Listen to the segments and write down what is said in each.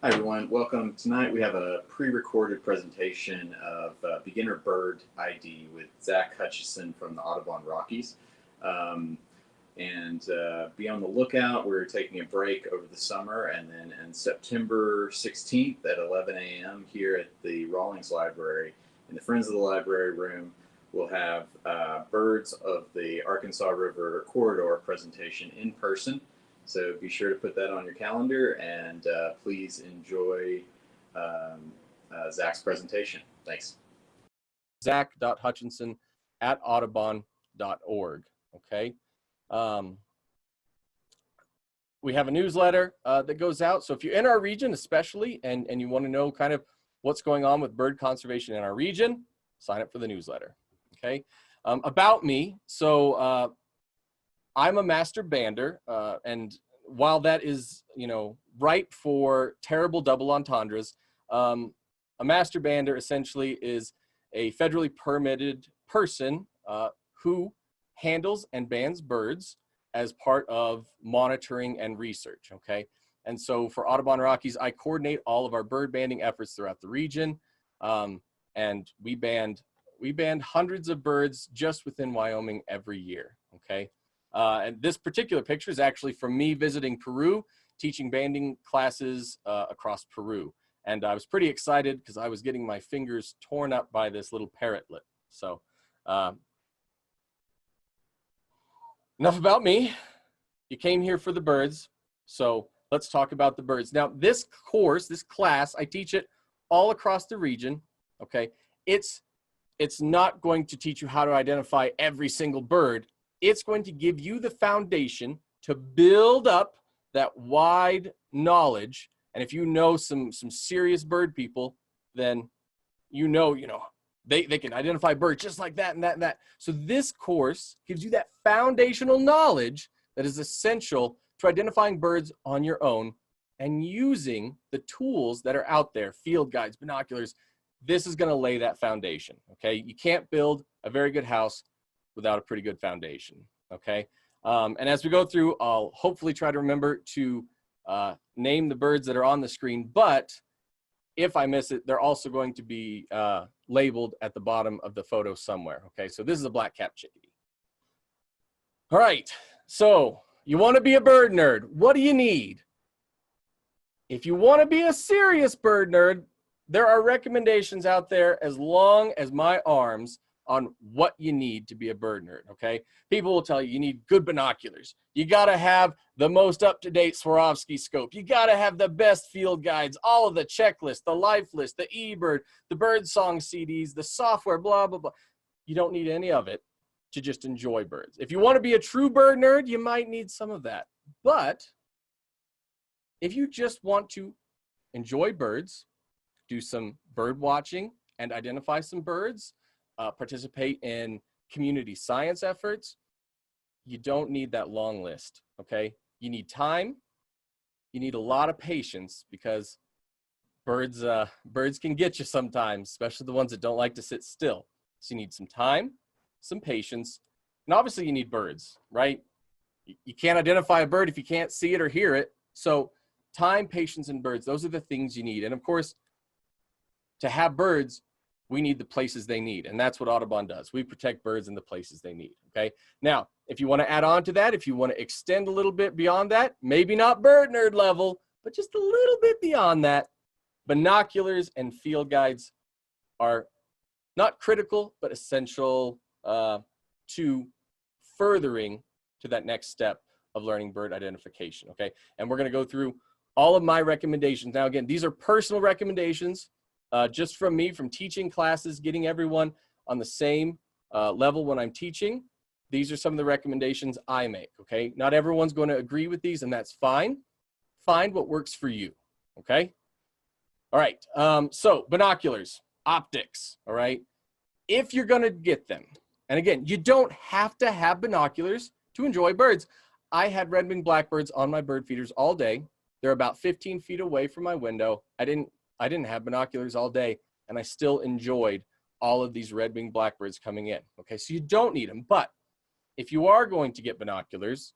Hi everyone, welcome. Tonight we have a pre-recorded presentation of beginner bird ID with Zach Hutchinson from the Audubon Rockies. Be on the lookout. We're taking a break over the summer, and then on September 16th at 11 a.m. here at the Rawlings Library in the Friends of the Library room, we'll have Birds of the Arkansas River Corridor presentation in person. So be sure to put that on your calendar, and please enjoy Zach's presentation. Thanks. Zach.Hutchinson@audubon.org. Okay. We have a newsletter that goes out. So if you're in our region, especially, and you want to know kind of what's going on with bird conservation in our region, sign up for the newsletter. Okay. About me. So I'm a master bander, and while that is, ripe for terrible double entendres, a master bander essentially is a federally permitted person who handles and bans birds as part of monitoring and research, okay? And so for Audubon Rockies, I coordinate all of our bird banding efforts throughout the region, and we banned hundreds of birds just within Wyoming every year, okay? And this particular picture is actually from me visiting Peru, teaching banding classes across Peru. And I was pretty excited because I was getting my fingers torn up by this little parrotlet. So enough about me. You came here for the birds, so let's talk about the birds. Now, this course, this class, I teach it all across the region, okay? It's not going to teach you how to identify every single bird. It's going to give you the foundation to build up that wide knowledge. And if you know some serious bird people, then they can identify birds just like that and that and that. So this course gives you that foundational knowledge that is essential to identifying birds on your own and using the tools that are out there, field guides, binoculars. This is going to lay that foundation, okay? You can't build a very good house without a pretty good foundation, okay? And as we go through, I'll hopefully try to remember to name the birds that are on the screen, but if I miss it, they're also going to be labeled at the bottom of the photo somewhere, okay? So this is a black-capped chickadee. All right, so you want to be a bird nerd. What do you need? If you want to be a serious bird nerd, there are recommendations out there as long as my arms on what you need to be a bird nerd, okay? People will tell you, you need good binoculars. You gotta have the most up-to-date Swarovski scope. You gotta have the best field guides, all of the checklists, the life list, the eBird, the birdsong CDs, the software, blah, blah, blah. You don't need any of it to just enjoy birds. If you wanna be a true bird nerd, you might need some of that. But if you just want to enjoy birds, do some bird watching and identify some birds, participate in community science efforts, you don't need that long list, okay? You need time, you need a lot of patience, because birds can get you sometimes, especially the ones that don't like to sit still. So you need some time, some patience, and obviously you need birds, right? You can't identify a bird if you can't see it or hear it. So time, patience, and birds, those are the things you need. And of course, to have birds, we need the places they need, and that's what Audubon does. We protect birds in the places they need, okay? Now, if you want to add on to that, if you want to extend a little bit beyond that, maybe not bird nerd level, but just a little bit beyond that, binoculars and field guides are not critical, but essential to furthering to that next step of learning bird identification, okay? And we're going to go through all of my recommendations. Now, again, these are personal recommendations. Just from me, from teaching classes, getting everyone on the same level when I'm teaching. These are some of the recommendations I make, okay? Not everyone's going to agree with these, and that's fine. Find what works for you, okay? All right, so binoculars, optics, all right? If you're going to get them, and again, you don't have to have binoculars to enjoy birds. I had red-winged blackbirds on my bird feeders all day. They're about 15 feet away from my window. I didn't have binoculars all day, and I still enjoyed all of these red-winged blackbirds coming in, okay? So you don't need them, but if you are going to get binoculars,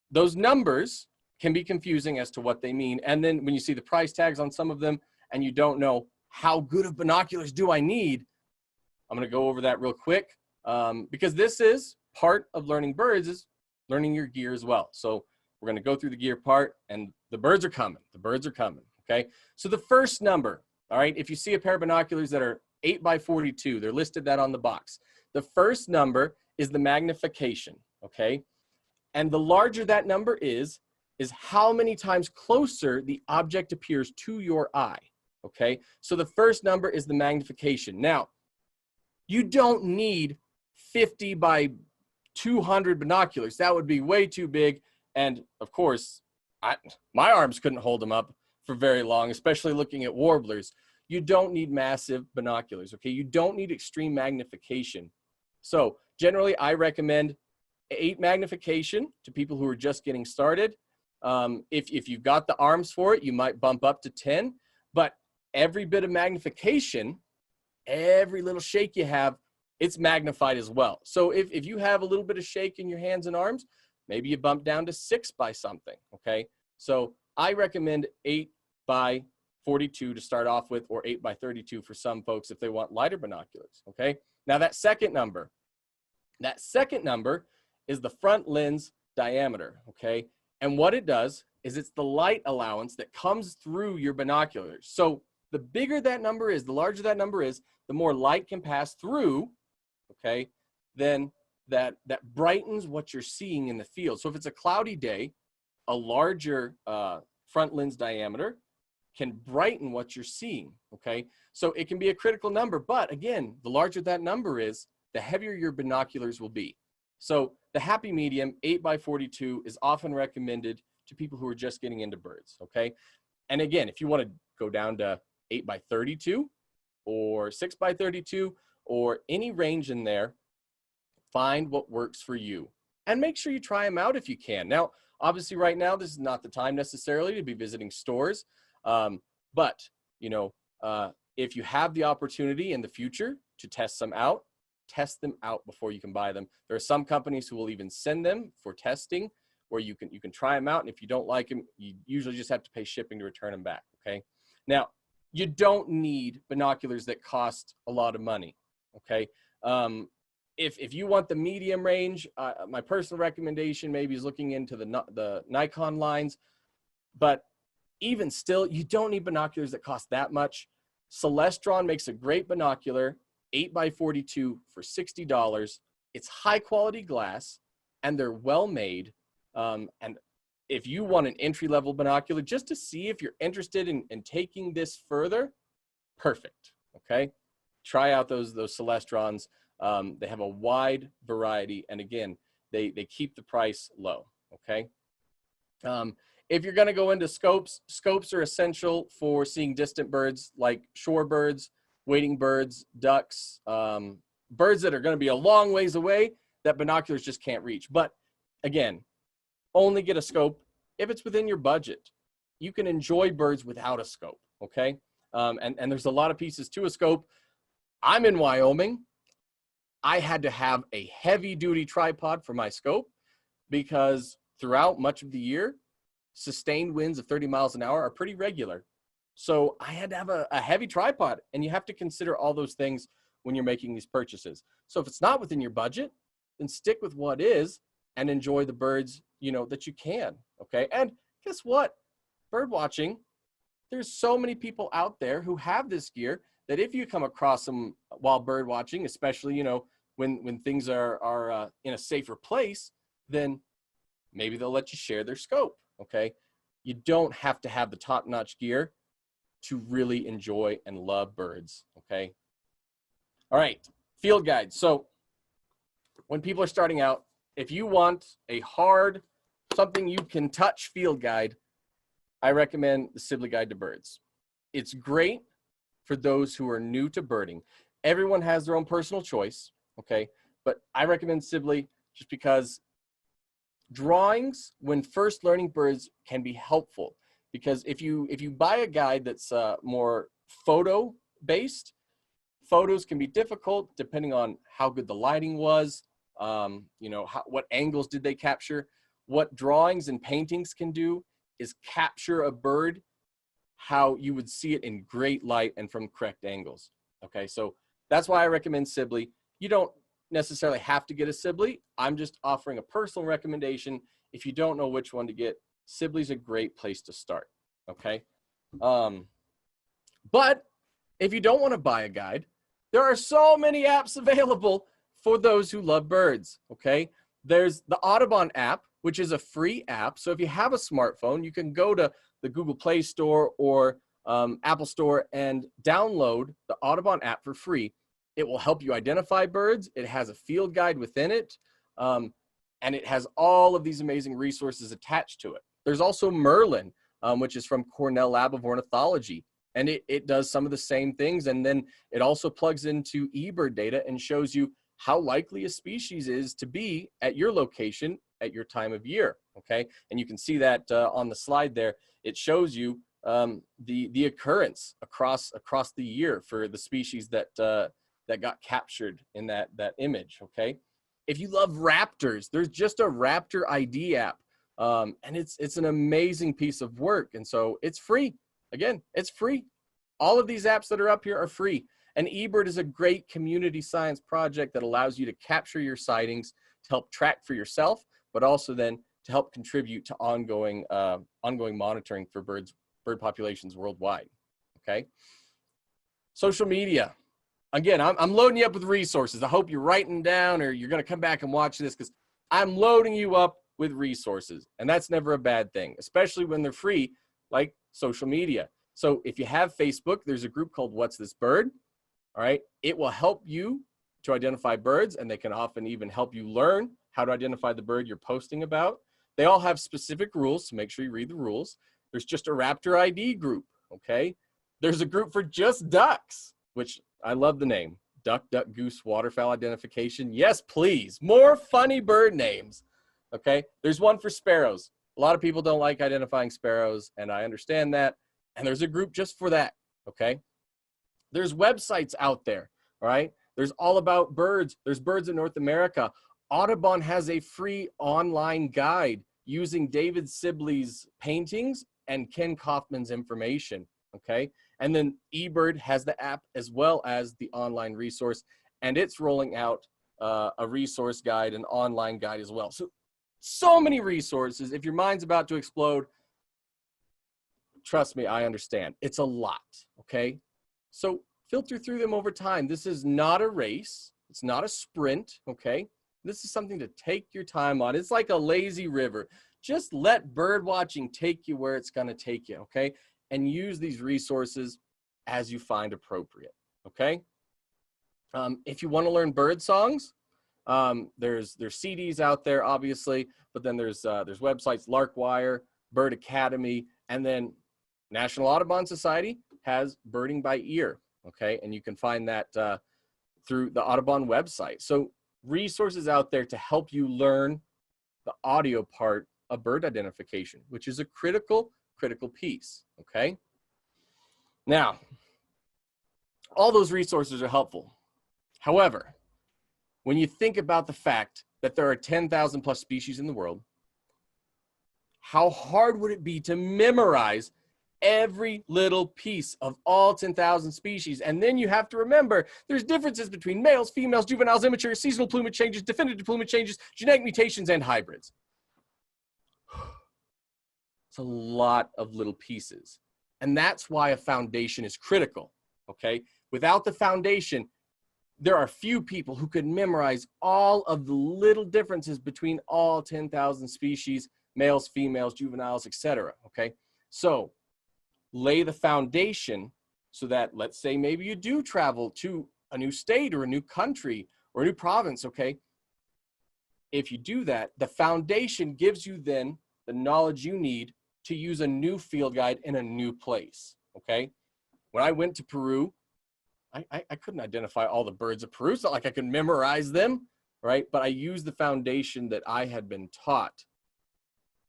those numbers can be confusing as to what they mean. And then when you see the price tags on some of them and you don't know how good of binoculars do I need, I'm going to go over that real quick, because this is part of learning birds, is learning your gear as well. So we're going to go through the gear part, and the birds are coming. The birds are coming. Okay. So the first number, all right, if you see a pair of binoculars that are 8x42, they're listed that on the box. The first number is the magnification. Okay. And the larger that number is how many times closer the object appears to your eye. Okay. So the first number is the magnification. Now, you don't need 50 by 200 binoculars. That would be way too big. And of course, my arms couldn't hold them up for very long, especially looking at warblers. You don't need massive binoculars, okay? You don't need extreme magnification. So generally, I recommend 8 magnification to people who are just getting started. If you've got the arms for it, you might bump up to 10. But every bit of magnification, every little shake you have, it's magnified as well. So if you have a little bit of shake in your hands and arms, maybe you bump down to 6 by something, okay? So I recommend 8x42 to start off with, or 8x32 for some folks if they want lighter binoculars, okay? Now that second number is the front lens diameter, okay? And what it does is it's the light allowance that comes through your binoculars. So the bigger that number is, the larger that number is, the more light can pass through, okay, then that brightens what you're seeing in the field. So if it's a cloudy day, a larger front lens diameter can brighten what you're seeing, okay? So it can be a critical number, but again, the larger that number is, the heavier your binoculars will be. So the happy medium, 8x42, is often recommended to people who are just getting into birds, okay? And again, if you want to go down to 8x32 or 6x32 or any range in there, find what works for you and make sure you try them out if you can. Now, obviously right now, this is not the time necessarily to be visiting stores, but you know, if you have the opportunity in the future to test them out before you can buy them. There are some companies who will even send them for testing, where you can try them out, and if you don't like them, you usually just have to pay shipping to return them back, okay? Now, you don't need binoculars that cost a lot of money, okay? If you want the medium range, my personal recommendation maybe is looking into the Nikon lines, but even still, you don't need binoculars that cost that much. Celestron makes a great binocular, 8x42 for $60. It's high quality glass and they're well made. And if you want an entry-level binocular just to see if you're interested in taking this further, perfect, okay? Try out those Celestrons. They have a wide variety, and again, they keep the price low, okay? If you're gonna go into scopes are essential for seeing distant birds like shorebirds, wading birds, ducks, birds that are gonna be a long ways away that binoculars just can't reach. But again, only get a scope if it's within your budget. You can enjoy birds without a scope, okay? And there's a lot of pieces to a scope. I'm in Wyoming. I had to have a heavy-duty tripod for my scope because throughout much of the year, sustained winds of 30 miles an hour are pretty regular. So I had to have a heavy tripod, and you have to consider all those things when you're making these purchases. So if it's not within your budget, then stick with what is and enjoy the birds, you know, that you can, okay? And guess what? Bird watching, there's so many people out there who have this gear that if you come across them while bird watching, especially, you know, when things are in a safer place, then maybe they'll let you share their scope, okay? You don't have to have the top-notch gear to really enjoy and love birds, okay? All right, field guide. So when people are starting out, if you want a hard, something you can touch field guide, I recommend the Sibley Guide to Birds. It's great for those who are new to birding. Everyone has their own personal choice, okay? But I recommend Sibley just because drawings when first learning birds can be helpful, because if you buy a guide that's more photo based, photos can be difficult depending on how good the lighting was, you know, what angles did they capture. What drawings and paintings can do is capture a bird how you would see it in great light and from correct angles. Okay, so that's why I recommend Sibley. You don't necessarily have to get a Sibley. I'm just offering a personal recommendation. If you don't know which one to get, Sibley's a great place to start. Okay, but if you don't want to buy a guide, there are so many apps available for those who love birds. Okay, there's the Audubon app, which is a free app. So if you have a smartphone, you can go to the Google Play Store or Apple Store and download the Audubon app for free. It will help you identify birds. It has a field guide within it, and it has all of these amazing resources attached to it. There's also Merlin, which is from Cornell Lab of Ornithology, and it does some of the same things. And then it also plugs into eBird data and shows you how likely a species is to be at your location at your time of year. Okay, and you can see that on the slide there. It shows you the occurrence across the year for the species that got captured in that image. Okay, if you love raptors, there's just a Raptor ID app, and it's an amazing piece of work, and so it's free. Again, it's free. All of these apps that are up here are free. And eBird is a great community science project that allows you to capture your sightings, to help track for yourself, but also then to help contribute to ongoing monitoring for bird populations worldwide. Okay. Social media. Again, I'm loading you up with resources. I hope you're writing down or you're going to come back and watch this, because I'm loading you up with resources. And that's never a bad thing, especially when they're free, like social media. So if you have Facebook, there's a group called What's This Bird? All right. It will help you to identify birds, and they can often even help you learn how to identify the bird you're posting about. They all have specific rules, so make sure you read the rules. There's just a Raptor ID group. Okay. There's a group for just ducks, which I love the name. Duck, duck, goose, waterfowl identification. Yes, please. More funny bird names. Okay. There's one for sparrows. A lot of people don't like identifying sparrows, and I understand that. And there's a group just for that. Okay. There's websites out there. All right. There's all about birds. There's Birds in North America. Audubon has a free online guide using David Sibley's paintings and Ken Kaufman's information. Okay. And then eBird has the app as well as the online resource, and it's rolling out a resource guide, an online guide as well. So many resources. If your mind's about to explode, trust me, I understand. It's a lot. Okay. So filter through them over time. This is not a race. It's not a sprint. Okay. This is something to take your time on. It's like a lazy river. Just let bird watching take you where it's going to take you. Okay. And use these resources as you find appropriate. Okay. If you want to learn bird songs, there's CDs out there, obviously, but then there's websites, Larkwire, Bird Academy, and then National Audubon Society has Birding by Ear. Okay. And you can find that through the Audubon website. So resources out there to help you learn the audio part of bird identification, which is a critical piece. Okay. Now, all those resources are helpful. However, when you think about the fact that there are 10,000 plus species in the world, how hard would it be to memorize every little piece of all 10,000 species? And then you have to remember there's differences between males, females, juveniles, immature, seasonal plumage changes, definitive plumage changes, genetic mutations, and hybrids. It's a lot of little pieces. And that's why a foundation is critical. Okay. Without the foundation, there are few people who could memorize all of the little differences between all 10,000 species, males, females, juveniles, etc. Okay. So lay the foundation so that, let's say maybe you do travel to a new state or a new country or a new province. Okay. If you do that, the foundation gives you then the knowledge you need to use a new field guide in a new place. Okay. When I went to Peru, I couldn't identify all the birds of Peru. It's not like I could memorize them, right? But I used the foundation that I had been taught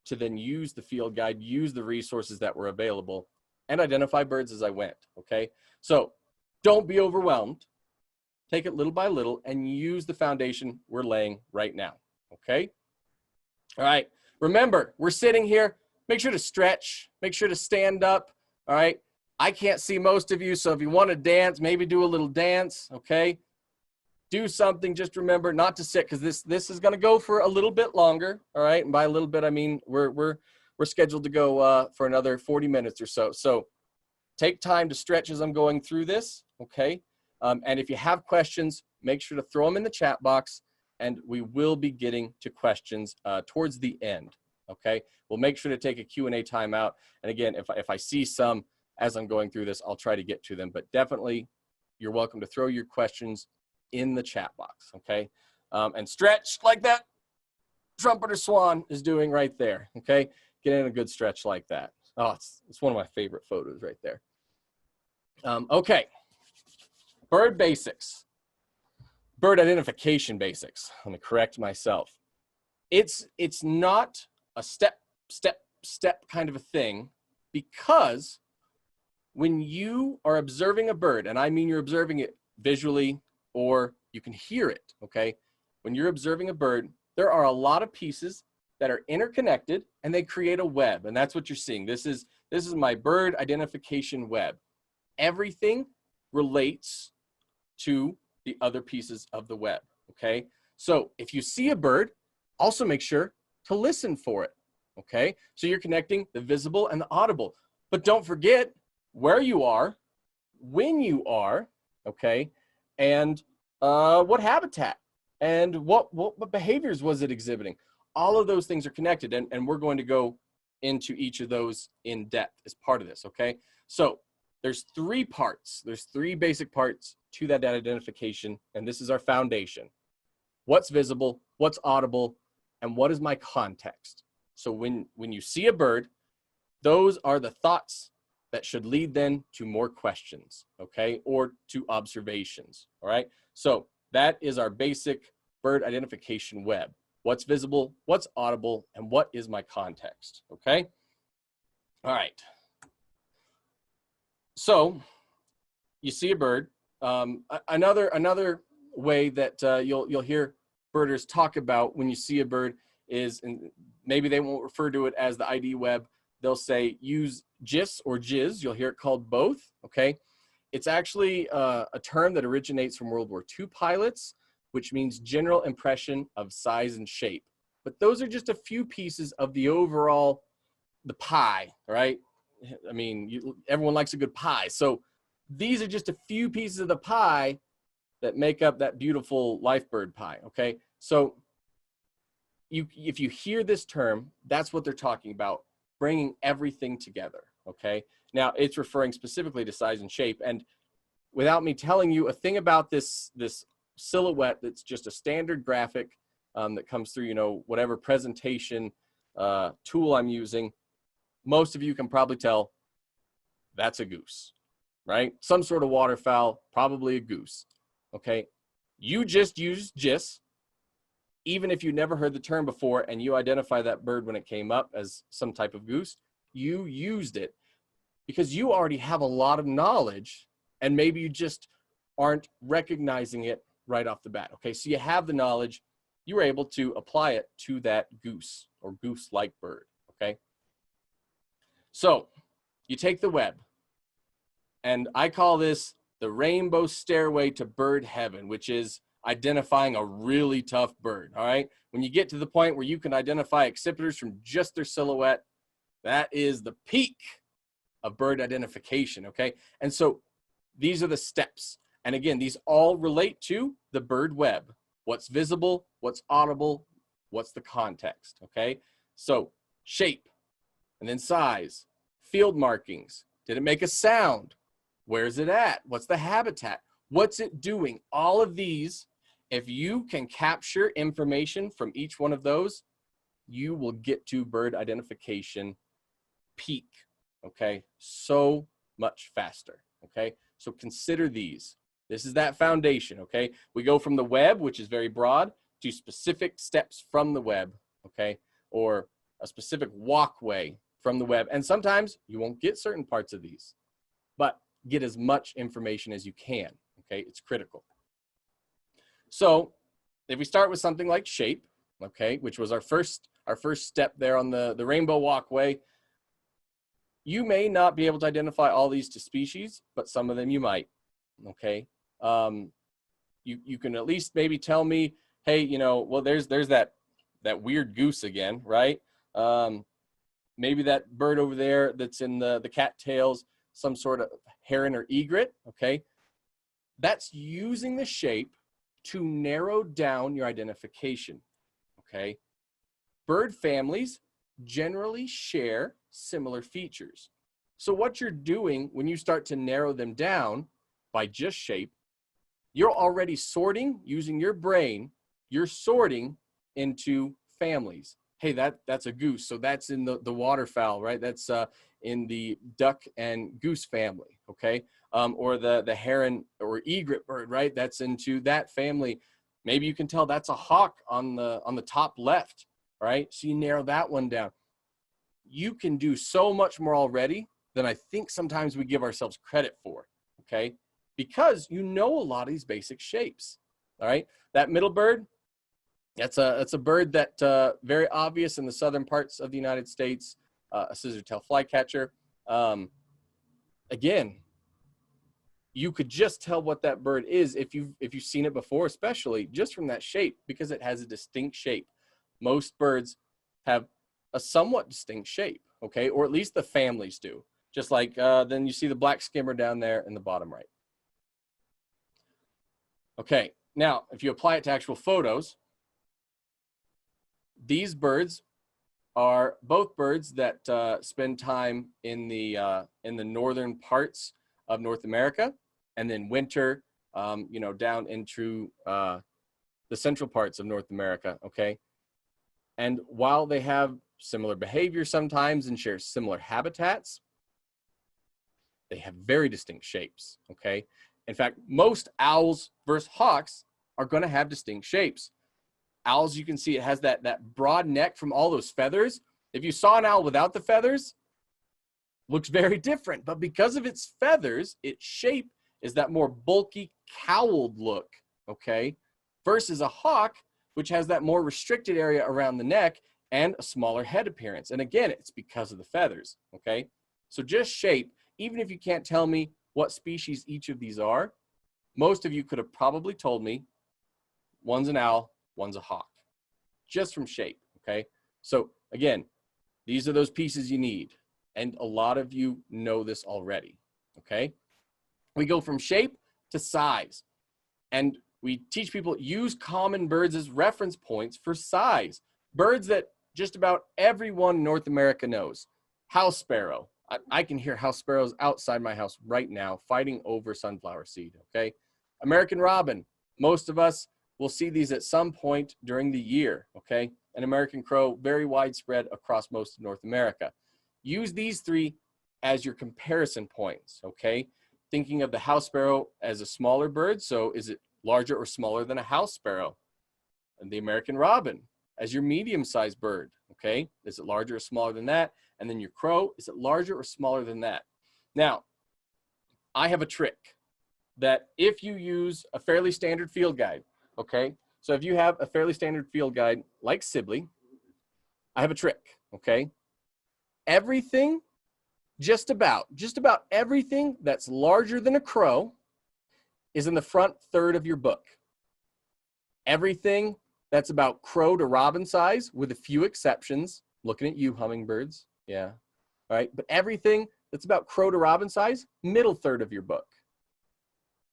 to then use the field guide, use the resources that were available, and identify birds as I went. Okay. So don't be overwhelmed. Take it little by little and use the foundation we're laying right now. Okay. All right. Remember, we're sitting here make sure to stretch, make sure to stand up, all right? I can't see most of you, so if you want to dance, maybe do a little dance, okay? Do something, just remember not to sit, because this is going to go for a little bit longer, all right? And by a little bit, I mean we're scheduled to go for another 40 minutes or so. So take time to stretch as I'm going through this, okay? And if you have questions, make sure to throw them in the chat box, and we will be getting to questions towards the end, okay? We'll make sure to take a Q&A timeout. And again, if I see some as I'm going through this, I'll try to get to them. But definitely, you're welcome to throw your questions in the chat box, okay? And stretch like that trumpeter swan is doing right there, okay? Get in a good stretch like that. Oh, it's one of my favorite photos right there. Okay, bird basics. Bird identification basics. Let me correct myself. It's not a step kind of a thing, because when you are observing a bird, and I mean you're observing it visually or you can hear it, okay? When you're observing a bird, there are a lot of pieces that are interconnected and they create a web, and that's what you're seeing. This is my bird identification web. Everything relates to the other pieces of the web, okay? So if you see a bird, also make sure to listen for it, okay? So you're connecting the visible and the audible. But don't forget where you are, when you are, okay? And what habitat and what behaviors was it exhibiting? All of those things are connected, and we're going to go into each of those in depth as part of this, okay? So there's three parts. There's three basic parts to that identification, and this is our foundation. What's visible, what's audible, and what is my context? So when you see a bird, those are the thoughts that should lead then to more questions, okay, or to observations, all right? So that is our basic bird identification web. What's visible, what's audible, and what is my context, okay? All right. So you see a bird. Another way that you'll hear birders talk about when you see a bird is, and maybe they won't refer to it as the ID web, they'll say use GIS or JIS. You'll hear it called both, okay? It's actually a term that originates from World War II pilots, which means general impression of size and shape. But those are just a few pieces of the overall, the pie, right? I mean, everyone likes a good pie. So these are just a few pieces of the pie that make up that beautiful life bird pie, okay? So if you hear this term, that's what they're talking about, bringing everything together, okay? Now, it's referring specifically to size and shape, and without me telling you a thing about this silhouette that's just a standard graphic that comes through, you know, whatever presentation tool I'm using, most of you can probably tell that's a goose, right? Some sort of waterfowl, probably a goose, okay? You just used GIS, even if you never heard the term before and you identify that bird when it came up as some type of goose, you used it because you already have a lot of knowledge and maybe you just aren't recognizing it right off the bat, okay? So you have the knowledge, you were able to apply it to that goose or goose-like bird, okay? So you take the web, and I call this the rainbow stairway to bird heaven, which is identifying a really tough bird, all right? When you get to the point where you can identify accipiters from just their silhouette, that is the peak of bird identification, okay? And so these are the steps. And again, these all relate to the bird web. What's visible, what's audible, what's the context, okay? So shape, and then size, field markings. Did it make a sound? Where's it at? What's the habitat? What's it doing? All of these, if you can capture information from each one of those, you will get to bird identification peak, okay? So much faster, okay? So consider these. This is that foundation, okay? We go from the web, which is very broad, to specific steps from the web, okay? Or a specific walkway from the web. And sometimes you won't get certain parts of these, but get as much information as you can, okay? It's critical. So if we start with something like shape, okay, which was our first step there on the rainbow walkway, You may not be able to identify all these species, but some of them you might, okay? You can at least maybe tell me, hey, you know, well, there's that weird goose again, right? Maybe that bird over there that's in the cattails, some sort of heron or egret, okay? That's using the shape to narrow down your identification, okay? Bird families generally share similar features. So what you're doing when you start to narrow them down by just shape, you're already sorting using your brain, you're sorting into families. Hey, that's a goose, so that's in the waterfowl, right? That's in the duck and goose family, okay? Or the heron or egret bird, right? That's into that family. Maybe you can tell that's a hawk on the top left, right? So you narrow that one down. You can do so much more already than I think sometimes we give ourselves credit for, okay? Because you know a lot of these basic shapes, all right? That middle bird, that's a bird that very obvious in the southern parts of the United States, a scissor-tail flycatcher. Again, you could just tell what that bird is if you've seen it before, especially just from that shape, because it has a distinct shape. Most birds have a somewhat distinct shape, okay? Or at least the families do. Just like then you see the black skimmer down there in the bottom right. Okay, now if you apply it to actual photos, these birds are both birds that spend time in the northern parts of North America, and then winter, you know, down into the central parts of North America, okay? And while they have similar behavior sometimes and share similar habitats, they have very distinct shapes, okay? In fact, most owls versus hawks are going to have distinct shapes. Owls, you can see it has that broad neck from all those feathers. If you saw an owl without the feathers, looks very different. But because of its feathers, its shape is that more bulky, cowled look, okay? Versus a hawk, which has that more restricted area around the neck and a smaller head appearance. And again, it's because of the feathers, okay? So just shape, even if you can't tell me what species each of these are, most of you could have probably told me one's an owl, one's a hawk, just from shape, okay? So again, these are those pieces you need. And a lot of you know this already, okay? We go from shape to size. And we teach people use common birds as reference points for size. Birds that just about everyone in North America knows. House sparrow. I can hear house sparrows outside my house right now fighting over sunflower seed, okay? American robin. Most of us will see these at some point during the year, okay? And American crow, very widespread across most of North America. Use these three as your comparison points, okay? Thinking of the house sparrow as a smaller bird, so is it larger or smaller than a house sparrow? And the American robin as your medium-sized bird, okay? Is it larger or smaller than that? And then your crow, is it larger or smaller than that? Now, I have a trick that if you use a fairly standard field guide, okay? So if you have a fairly standard field guide like Sibley, I have a trick, okay? Everything, just about everything that's larger than a crow is in the front third of your book. Everything that's about crow to robin size, with a few exceptions, looking at you hummingbirds, yeah, all right? But everything that's about crow to robin size, middle third of your book.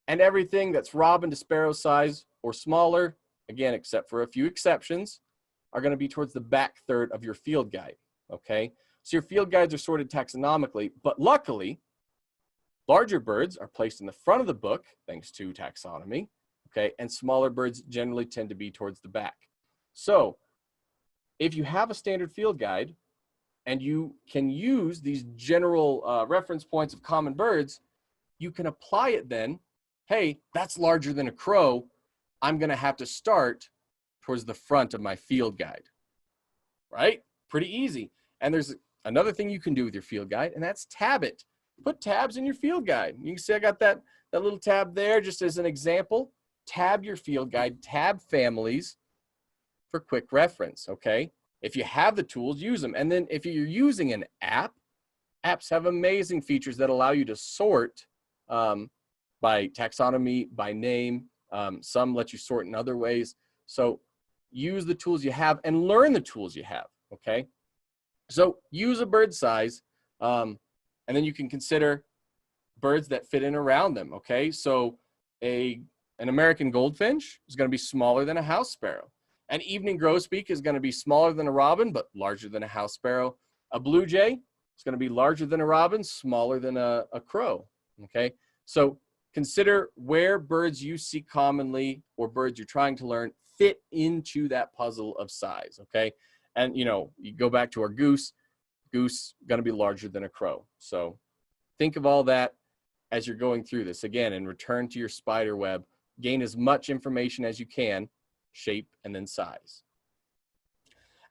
And everything that's robin to sparrow size or smaller, again, except for a few exceptions, are going to be towards the back third of your field guide, okay? So your field guides are sorted taxonomically, but luckily, larger birds are placed in the front of the book, thanks to taxonomy, okay? And smaller birds generally tend to be towards the back. So if you have a standard field guide and you can use these general reference points of common birds, you can apply it then. Hey, that's larger than a crow. I'm going to have to start towards the front of my field guide, right? Pretty easy. And there's another thing you can do with your field guide, and that's tab it. Put tabs in your field guide. You can see I got that little tab there just as an example. Tab your field guide, tab families for quick reference, okay? If you have the tools, use them. And then if you're using an app, Apps have amazing features that allow you to sort by taxonomy, by name. Some let you sort in other ways. So use the tools you have and learn the tools you have, okay? So use a bird size, and then you can consider birds that fit in around them, okay? So an American goldfinch is going to be smaller than a house sparrow. An evening grosbeak is going to be smaller than a robin, but larger than a house sparrow. A blue jay is going to be larger than a robin, smaller than a crow, okay? So consider where birds you see commonly or birds you're trying to learn fit into that puzzle of size, okay? And, you know, you go back to our goose going to be larger than a crow. So think of all that as you're going through this. Again, and return to your spider web. Gain as much information as you can, shape, and then size.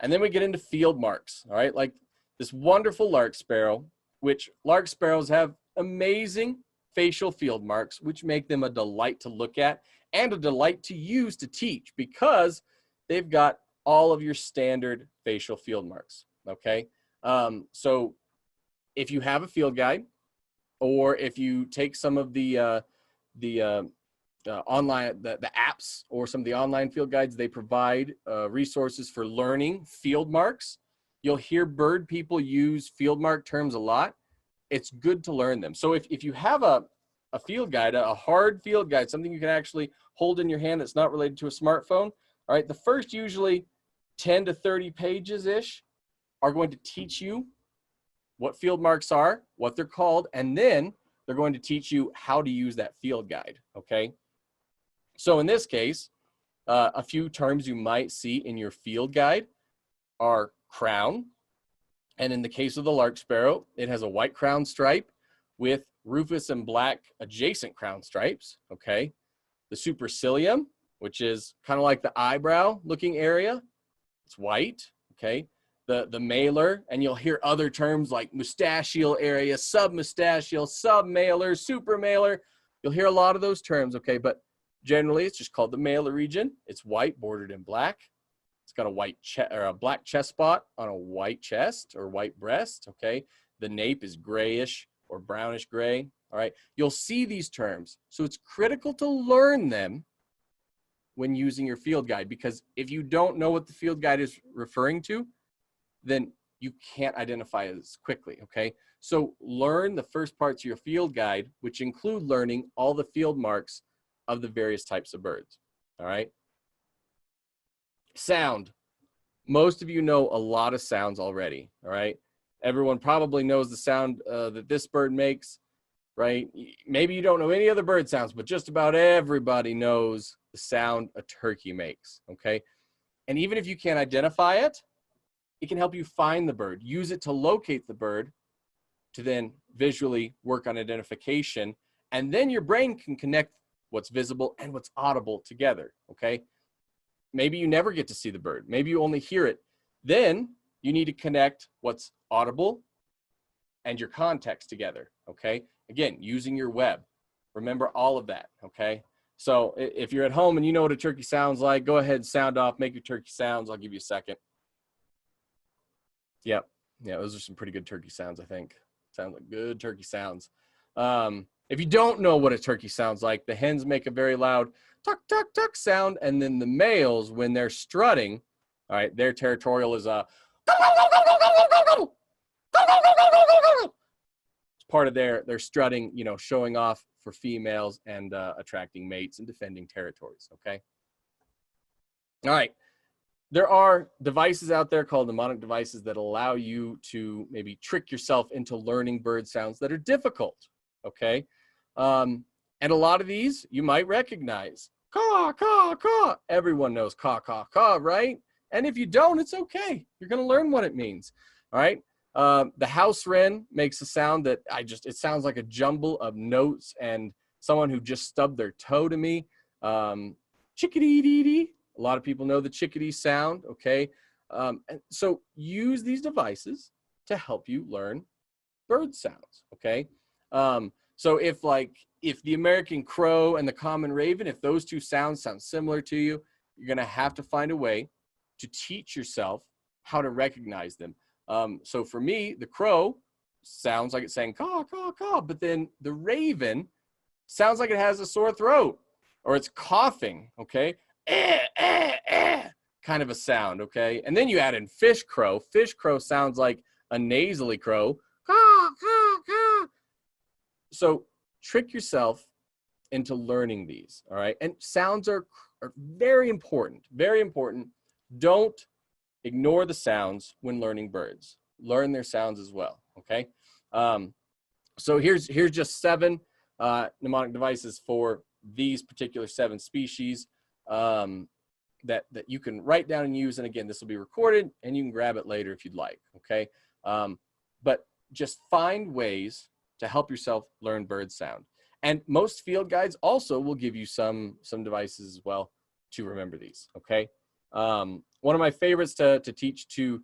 And then we get into field marks, all right? Like this wonderful lark sparrow, which lark sparrows have amazing facial field marks, which make them a delight to look at and a delight to use to teach because they've got all of your standard facial field marks, okay? So if you have a field guide, or if you take some of the online, the apps or some of the online field guides, they provide resources for learning field marks. You'll hear bird people use field mark terms a lot. It's good to learn them. So if you have a field guide, a hard field guide, something you can actually hold in your hand that's not related to a smartphone, all right, the first usually 10 to 30 pages-ish are going to teach you what field marks are, what they're called, and then they're going to teach you how to use that field guide, okay? So in this case, a few terms you might see in your field guide are crown, and in the case of the lark sparrow, it has a white crown stripe with rufous and black adjacent crown stripes, okay? The supercilium, which is kind of like the eyebrow looking area, it's white, okay? The malar, and you'll hear other terms like mustachial area, submustachial, submalar, supermalar. You'll hear a lot of those terms, okay? But generally, it's just called the malar region. It's white bordered in black. It's got a white or a black chest spot on a white chest or white breast, okay? The nape is grayish or brownish gray, all right? You'll see these terms. So it's critical to learn them when using your field guide, because if you don't know what the field guide is referring to, then you can't identify it as quickly, okay? So learn the first parts of your field guide, which include learning all the field marks of the various types of birds, all right? Sound. Most of you know a lot of sounds already, all right? Everyone probably knows the sound that this bird makes, right? Maybe you don't know any other bird sounds, but just about everybody knows the sound a turkey makes, okay? And even if you can't identify it, it can help you find the bird. Use it to locate the bird to then visually work on identification. And then your brain can connect what's visible and what's audible together, okay? Maybe you never get to see the bird. Maybe you only hear it. Then you need to connect what's audible and your context together, okay? Again, using your web. Remember all of that, okay? So if you're at home and you know what a turkey sounds like, go ahead and sound off, make your turkey sounds. I'll give you a second. Yep. Yeah, those are some pretty good turkey sounds, I think. Sounds like good turkey sounds. If you don't know what a turkey sounds like, the hens make a very loud tuck, tuck, tuck sound. And then the males, when they're strutting, all right, their territorial is a it's part of their strutting, you know, showing off for females and attracting mates and defending territories, okay? All right. There are devices out there called mnemonic devices that allow you to maybe trick yourself into learning bird sounds that are difficult, okay? And a lot of these you might recognize. Caw, caw, caw. Everyone knows caw, caw, caw, right? And if you don't, it's okay. You're going to learn what it means, all right? The house wren makes a sound that it sounds like a jumble of notes and someone who just stubbed their toe to me. Chickadee-dee-dee. A lot of people know the chickadee sound, okay? And so use these devices to help you learn bird sounds, okay? So if the American crow and the common raven, if those two sounds sound similar to you, you're gonna have to find a way to teach yourself how to recognize them. So for me, the crow sounds like it's saying caw, caw, caw, but then the raven sounds like it has a sore throat or it's coughing, okay? Kind of a sound, okay? And then you add in fish crow. Fish crow sounds like a nasally crow. Caw, caw, caw. So trick yourself into learning these, all right? And sounds are very important, very important. Don't ignore the sounds when learning birds. Learn their sounds as well, okay? So here's just 7 mnemonic devices for these particular 7 species that you can write down and use. And again, this will be recorded and you can grab it later if you'd like, okay? But just find ways to help yourself learn bird sound. And most field guides also will give you some devices as well to remember these, okay? One of my favorites to teach to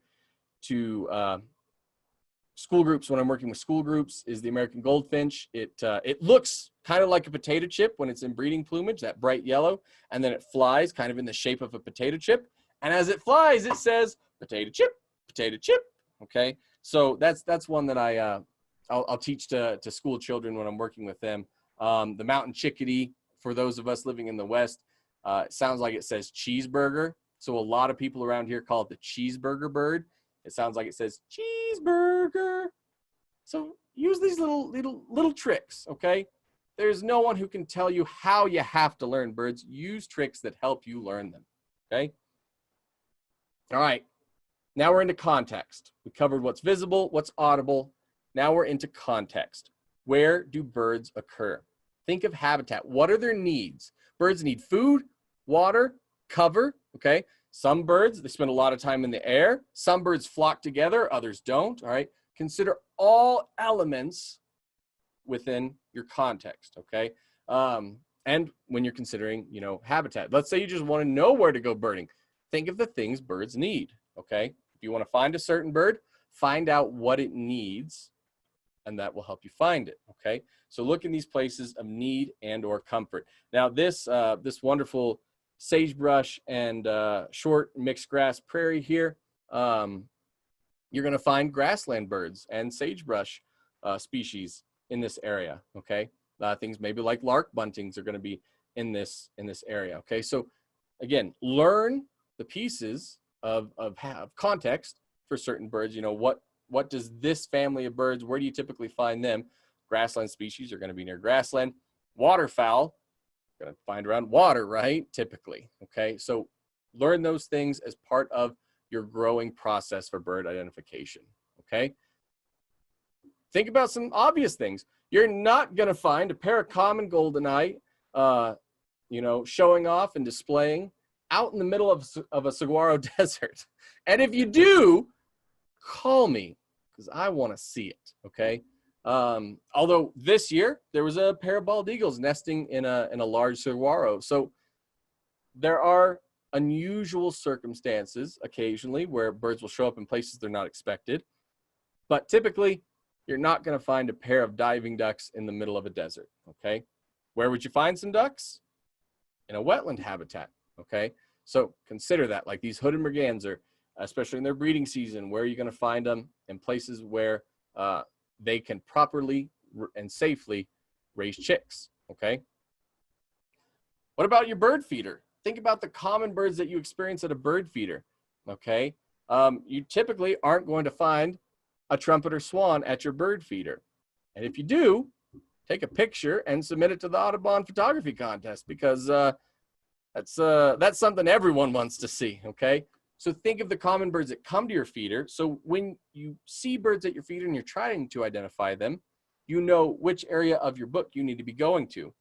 school groups when I'm working with school groups is the American goldfinch. It looks kind of like a potato chip when it's in breeding plumage, that bright yellow, and then it flies kind of in the shape of a potato chip. And as it flies, it says potato chip, okay? So that's one that I'll teach to school children when I'm working with them. The mountain chickadee, for those of us living in the West, it sounds like it says cheeseburger. So a lot of people around here call it the cheeseburger bird. It sounds like it says cheeseburger. So use these little tricks, okay? There's no one who can tell you how you have to learn birds. Use tricks that help you learn them, okay? All right, now we're into context. We covered what's visible, what's audible. Now we're into context. Where do birds occur? Think of habitat. What are their needs? Birds need food, water, cover, okay? Some birds, they spend a lot of time in the air. Some birds flock together, others don't, all right? Consider all elements within your context, okay? And when you're considering, habitat. Let's say you just want to know where to go birding. Think of the things birds need, okay? If you want to find a certain bird, find out what it needs, and that will help you find it, okay? So look in these places of need and or comfort. Now this wonderful sagebrush and short mixed grass prairie here, you're gonna find grassland birds and sagebrush species in this area, okay? Things maybe like lark buntings are gonna be in this area, okay? So again, learn the pieces of context for certain birds. What does this family of birds, where do you typically find them? Grassland species are going to be near grassland. Waterfowl, going to find around water, right? Typically, okay? So learn those things as part of your growing process for bird identification, okay? Think about some obvious things. You're not going to find a pair of common goldeneye, showing off and displaying out in the middle of a saguaro desert. And if you do, call me because I want to see it, okay? Although this year there was a pair of bald eagles nesting in a large saguaro. So there are unusual circumstances occasionally where birds will show up in places they're not expected. But typically, you're not going to find a pair of diving ducks in the middle of a desert, okay? Where would you find some ducks? In a wetland habitat, okay? So consider that, like these hooded mergans are, especially in their breeding season, where are you going to find them? In places where they can properly and safely raise chicks, okay? What about your bird feeder? Think about the common birds that you experience at a bird feeder, okay? You typically aren't going to find a trumpeter swan at your bird feeder. And if you do, take a picture and submit it to the Audubon photography contest, because that's something everyone wants to see, okay? So think of the common birds that come to your feeder. So when you see birds at your feeder and you're trying to identify them, you know which area of your book you need to be going to.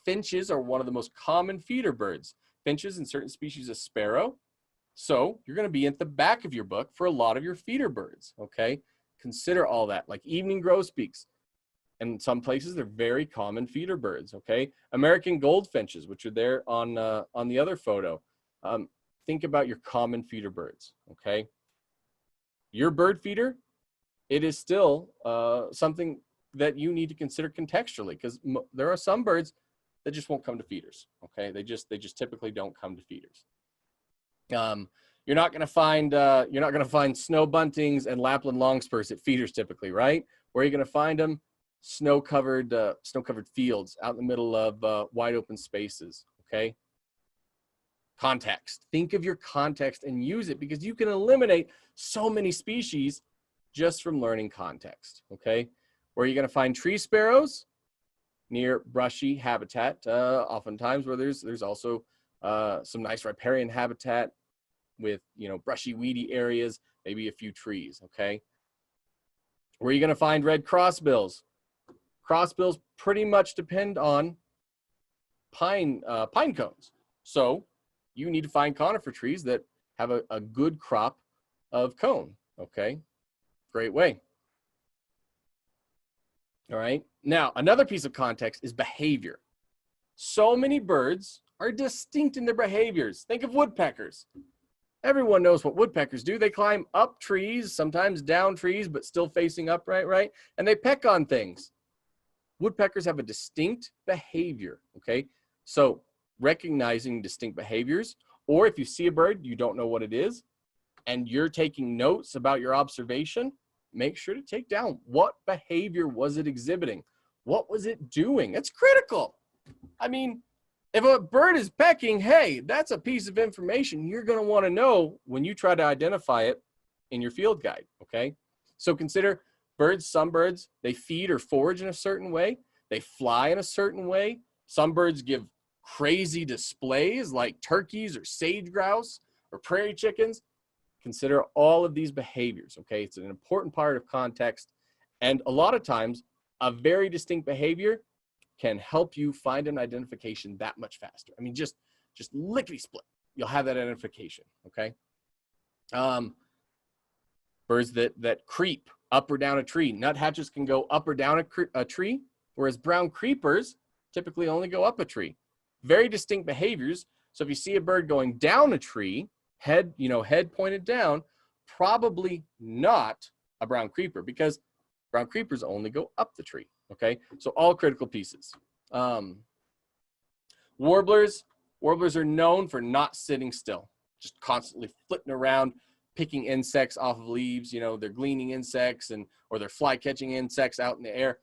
Finches are one of the most common feeder birds. Finches and certain species of sparrow. So you're going to be at the back of your book for a lot of your feeder birds, okay? Consider all that, like evening grosbeaks. And in some places, they're very common feeder birds, okay? American goldfinches, which are there on the other photo. Think about your common feeder birds, okay? Your bird feeder, it is still something that you need to consider contextually, because there are some birds that just won't come to feeders, okay? They just typically don't come to feeders. You're not going to find snow buntings and Lapland longspurs at feeders typically, right? Where are you going to find them? Snow-covered fields out in the middle of wide open spaces, okay? Context. Think of your context and use it, because you can eliminate so many species just from learning context, okay? Where are you going to find tree sparrows? Near brushy habitat, oftentimes where there's also some nice riparian habitat with, you know, brushy, weedy areas, maybe a few trees, okay? Where are you going to find red crossbills? Crossbills pretty much depend on pine cones. So you need to find conifer trees that have a good crop of cone, okay? Great way. All right. Now, another piece of context is behavior. So many birds are distinct in their behaviors. Think of woodpeckers. Everyone knows what woodpeckers do. They climb up trees, sometimes down trees, but still facing upright, right? And they peck on things. Woodpeckers have a distinct behavior, okay? So recognizing distinct behaviors, or if you see a bird, you don't know what it is, and you're taking notes about your observation, make sure to take down what behavior was it exhibiting? What was it doing? It's critical. I mean, if a bird is pecking, hey, that's a piece of information you're going to want to know when you try to identify it in your field guide, okay? So consider birds, some birds, they feed or forage in a certain way. They fly in a certain way. Some birds give crazy displays like turkeys or sage grouse or prairie chickens. Consider all of these behaviors, okay? It's an important part of context. And a lot of times, a very distinct behavior can help you find an identification that much faster. I mean, just lickety split, you'll have that identification, okay? Birds that creep up or down a tree. Nuthatches can go up or down a tree, whereas brown creepers typically only go up a tree. Very distinct behaviors. So if you see a bird going down a tree, head pointed down, probably not a brown creeper, because brown creepers only go up the tree, okay? So all critical pieces. Warblers are known for not sitting still, just constantly flitting around, picking insects off of leaves. You know, they're gleaning insects or they're fly catching insects out in the air.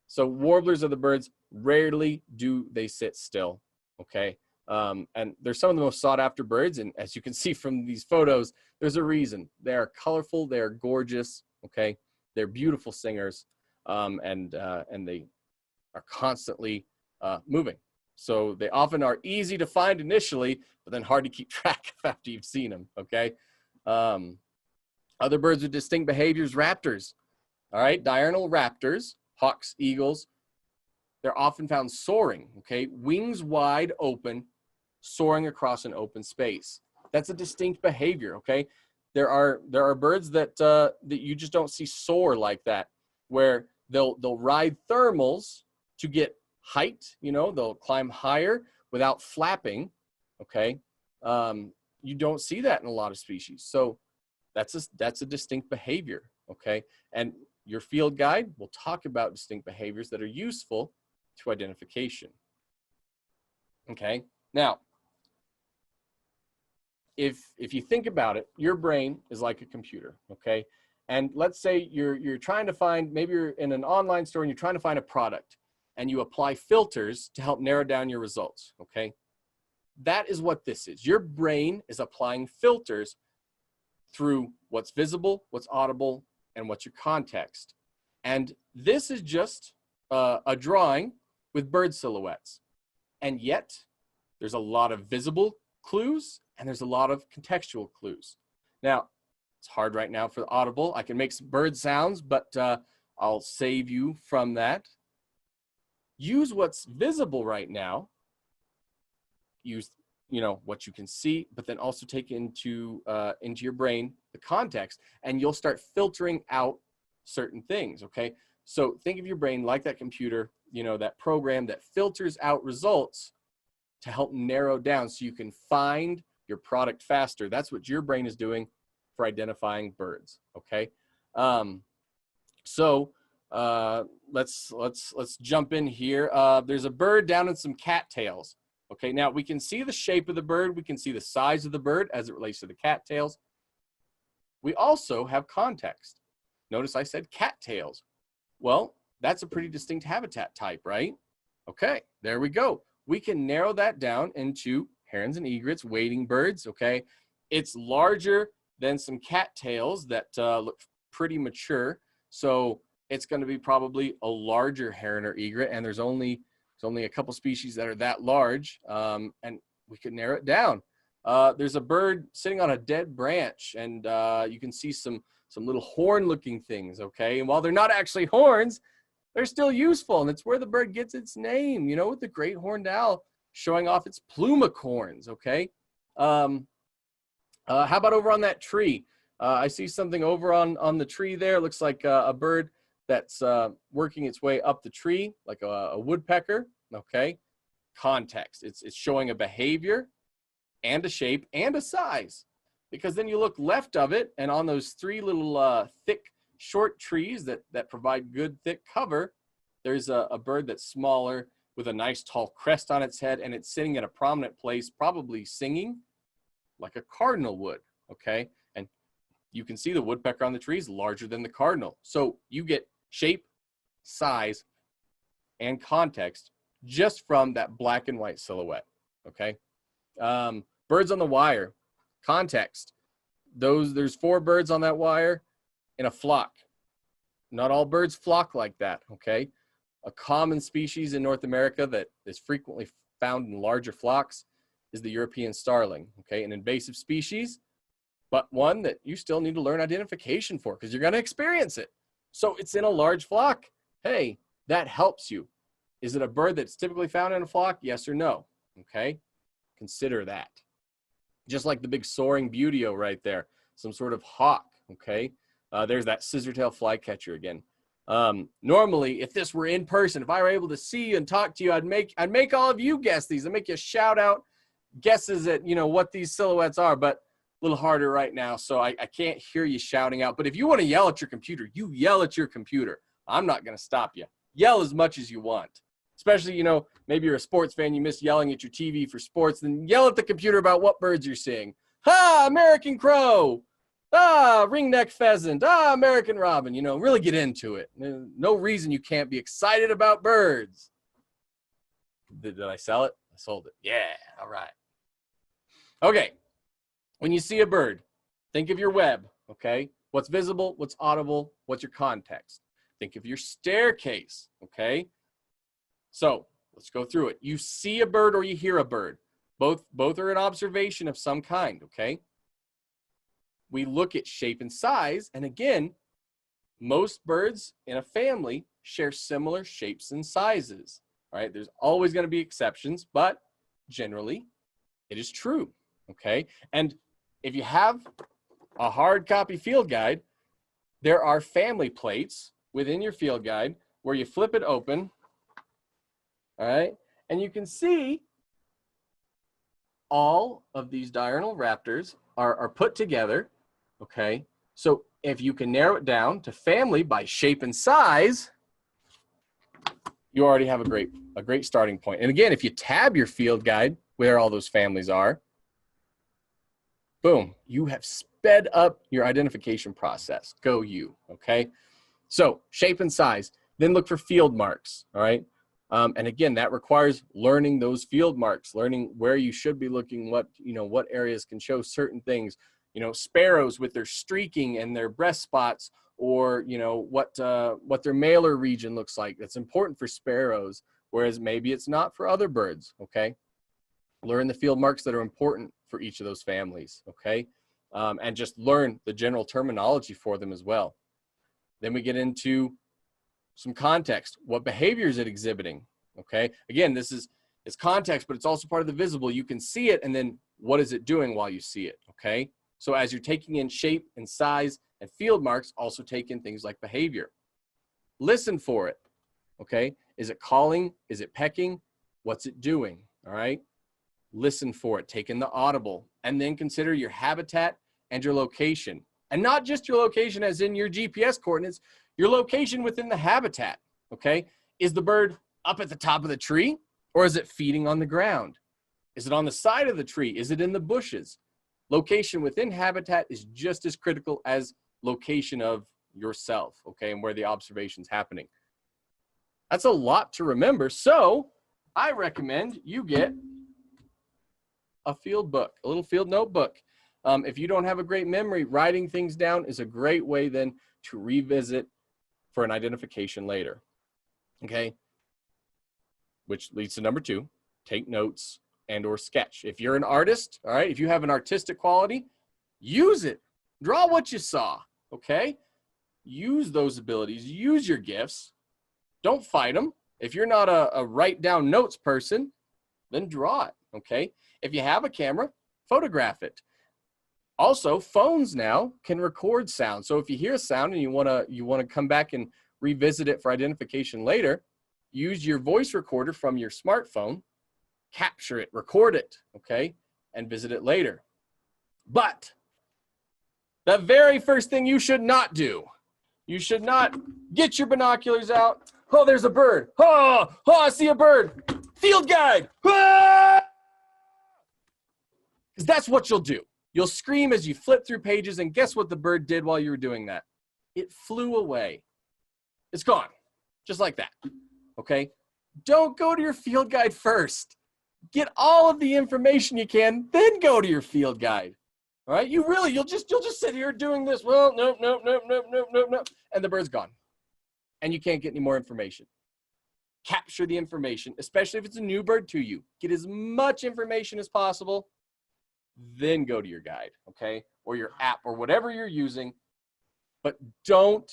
So warblers are the birds, rarely do they sit still, okay? And they're some of the most sought after birds. And as you can see from these photos, there's a reason. They are colorful, they are gorgeous, okay? They're beautiful singers, and they are constantly moving. So they often are easy to find initially, but then hard to keep track of after you've seen them, okay? Other birds with distinct behaviors, raptors, all right? Diurnal raptors, hawks, eagles, they're often found soaring, okay? Wings wide open, soaring across an open space. That's a distinct behavior, okay? There are birds that you just don't see soar like that, where they'll ride thermals to get height, you know, they'll climb higher without flapping, okay? You don't see that in a lot of species. So that's a distinct behavior, okay? And your field guide will talk about distinct behaviors that are useful to identification, okay? Now, if you think about it, your brain is like a computer, okay? And let's say you're trying to find, maybe you're in an online store and you're trying to find a product, and you apply filters to help narrow down your results, okay? That is what this is. Your brain is applying filters through what's visible, what's audible, and what's your context. And this is just a drawing with bird silhouettes. And yet, there's a lot of visible clues and there's a lot of contextual clues. Now, it's hard right now for the audible. I can make some bird sounds, but I'll save you from that. Use what's visible right now. Use, you know, what you can see, but then also take into your brain the context, and you'll start filtering out certain things, okay? So think of your brain like that computer, you know, that program that filters out results to help narrow down so you can find your product faster. That's what your brain is doing for identifying birds, okay? Let's jump in here. There's a bird down in some cattails. Okay, now we can see the shape of the bird. We can see the size of the bird as it relates to the cattails. We also have context. Notice I said cattails. Well, that's a pretty distinct habitat type, right? Okay, there we go. We can narrow that down into herons and egrets, wading birds, okay? It's larger than some cattails that look pretty mature. So it's going to be probably a larger heron or egret, and there's only a couple species that are that large, and we could narrow it down. There's a bird sitting on a dead branch, and you can see some little horn-looking things, okay? And while they're not actually horns, they're still useful, and it's where the bird gets its name, you know, with the great horned owl showing off its plume of horns, okay? How about over on that tree? I see something over on the tree there. It looks like a bird that's working its way up the tree, like a woodpecker, okay? Context, it's showing a behavior and a shape and a size, because then you look left of it, and on those three little thick, short trees that provide good thick cover, there's a bird that's smaller with a nice tall crest on its head, and it's sitting in a prominent place, probably singing like a cardinal would, okay? And you can see the woodpecker on the tree is larger than the cardinal. So you get shape, size, and context just from that black and white silhouette, okay? Birds on the wire, context. There's 4 birds on that wire in a flock. Not all birds flock like that, okay? A common species in North America that is frequently found in larger flocks is the European starling, okay? An invasive species, but one that you still need to learn identification for because you're going to experience it. So it's in a large flock. Hey, that helps you. Is it a bird that's typically found in a flock? Yes or no, okay? Consider that. Just like the big soaring buteo right there, some sort of hawk, okay? There's that scissortail flycatcher again. Normally, if this were in person, if I were able to see you and talk to you, I'd make all of you guess these. I'd make you shout out guesses at, you know, what these silhouettes are, but a little harder right now, so I can't hear you shouting out. But if you want to yell at your computer, you yell at your computer. I'm not going to stop you. Yell as much as you want. Especially, you know, maybe you're a sports fan, you miss yelling at your TV for sports, then yell at the computer about what birds you're seeing. Ha, American crow. Ah, ringneck pheasant. Ah, American robin. You know, really get into it. No reason you can't be excited about birds. Did I sell it? I sold it. Yeah, all right. Okay, when you see a bird, think of your web, okay? What's visible, what's audible, what's your context? Think of your staircase, okay? So let's go through it. You see a bird or you hear a bird. Both are an observation of some kind, okay? We look at shape and size, and again, most birds in a family share similar shapes and sizes, all right? There's always going to be exceptions, but generally it is true, okay? And if you have a hard copy field guide, there are family plates within your field guide where you flip it open, all right? And you can see all of these diurnal raptors are put together, okay? So if you can narrow it down to family by shape and size, you already have a great starting point. And again, if you tab your field guide where all those families are, boom, you have sped up your identification process. Go you, okay? So shape and size, then look for field marks, all right? And again, that requires learning those field marks, learning where you should be looking, what areas can show certain things. You know, sparrows with their streaking and their breast spots, or, you know, what their malar region looks like. That's important for sparrows, whereas maybe it's not for other birds, okay? Learn the field marks that are important for each of those families, okay? And just learn the general terminology for them as well. Then we get into some context. What behavior is it exhibiting, okay? Again, it's context, but it's also part of the visible. You can see it, and then what is it doing while you see it, okay? So as you're taking in shape and size and field marks, also take in things like behavior. Listen for it, okay? Is it calling? Is it pecking? What's it doing, all right? Listen for it, take in the audible, and then consider your habitat and your location. And not just your location as in your GPS coordinates, your location within the habitat, okay? Is the bird up at the top of the tree, or is it feeding on the ground? Is it on the side of the tree? Is it in the bushes? Location within habitat is just as critical as location of yourself, okay, and where the observation's happening. That's a lot to remember. So I recommend you get a field book, a little field notebook. If you don't have a great memory, writing things down is a great way then to revisit for an identification later, okay? Which leads to number 2, take notes and or sketch. If you're an artist, all right, if you have an artistic quality, use it. Draw what you saw, okay? Use those abilities, use your gifts. Don't fight them. If you're not a write down notes person, then draw it, okay? If you have a camera, photograph it. Also, phones now can record sound. So if you hear a sound and you wanna come back and revisit it for identification later, use your voice recorder from your smartphone, capture it, record it, okay, and visit it later. But the very first thing you should not do, you should not get your binoculars out. Oh, there's a bird. Oh, I see a bird. Field guide. Ah! Because that's what you'll do. You'll scream as you flip through pages, and guess what the bird did while you were doing that? It flew away. It's gone, just like that, okay? Don't go to your field guide first. Get all of the information you can, then go to your field guide, all right? You'll just sit here doing this. Well, nope, and the bird's gone, and you can't get any more information. Capture the information, especially if it's a new bird to you. Get as much information as possible, then go to your guide, okay? Or your app or whatever you're using, but don't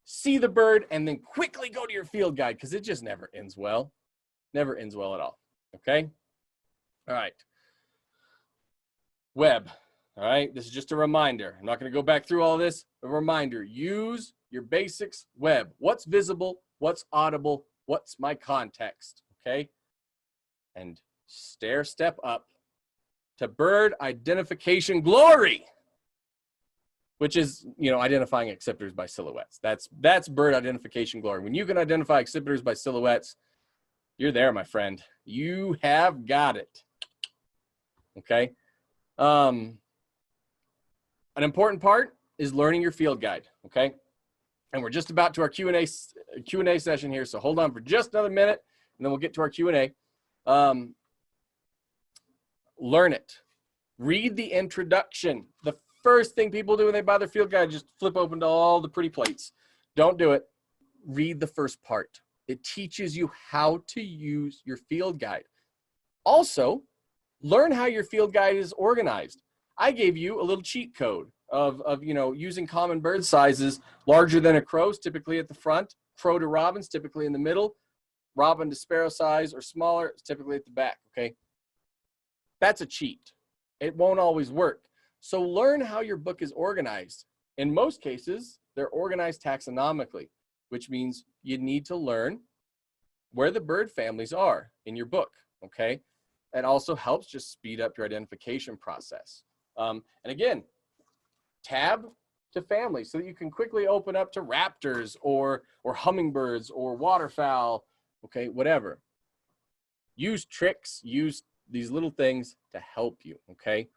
see the bird and then quickly go to your field guide because it just never ends well. Never ends well at all, okay? All right. Web, all right? This is just a reminder. I'm not going to go back through all this. A reminder, use your basics web. What's visible? What's audible? What's my context, okay? And step up to bird identification glory, which is, identifying accipiters by silhouettes. That's bird identification glory. When you can identify accipiters by silhouettes, you're there, my friend. You have got it. Okay. An important part is learning your field guide. Okay. And we're just about to our Q&A session here. So hold on for just another minute and then we'll get to our Q&A. Learn it. Read the introduction. The first thing people do when they buy their field guide is just flip open to all the pretty plates. Don't do it. Read the first part. It teaches you how to use your field guide. Also, learn how your field guide is organized. I gave you a little cheat code of using common bird sizes larger than a crow's, typically at the front, crow to robins, typically in the middle, robin to sparrow size or smaller, typically at the back, okay? That's a cheat. It won't always work. So learn how your book is organized. In most cases, they're organized taxonomically, which means you need to learn where the bird families are in your book, okay? It also helps just speed up your identification process. And again, tab to family so that you can quickly open up to raptors or hummingbirds or waterfowl, okay, whatever. Use tricks, use these little things to help you, okay?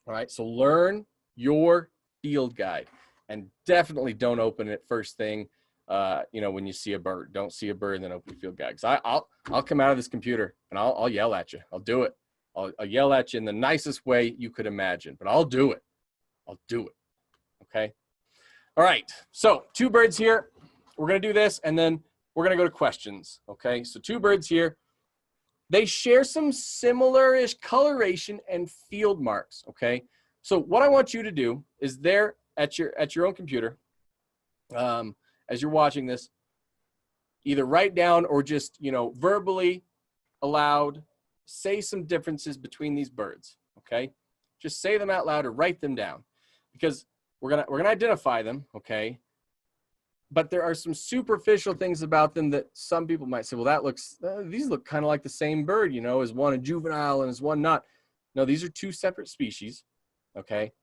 All right, so learn your field guide and definitely don't open it first thing, when you see a bird. Don't see a bird and then open your field guide. Because I'll come out of this computer and I'll yell at you. I'll do it. I'll yell at you in the nicest way you could imagine, but I'll do it. I'll do it, okay? All right, so 2 birds here. We're going to do this, and then we're going to go to questions, okay? So 2 birds here. They share some similar-ish coloration and field marks, okay? So what I want you to do is there at your own computer, as you're watching this, either write down or just, verbally aloud, say some differences between these birds, okay? Just say them out loud or write them down because we're gonna identify them, okay? But there are some superficial things about them that some people might say, well, these look kind of like the same bird, is one a juvenile and is one not. No, these are 2 separate species, okay?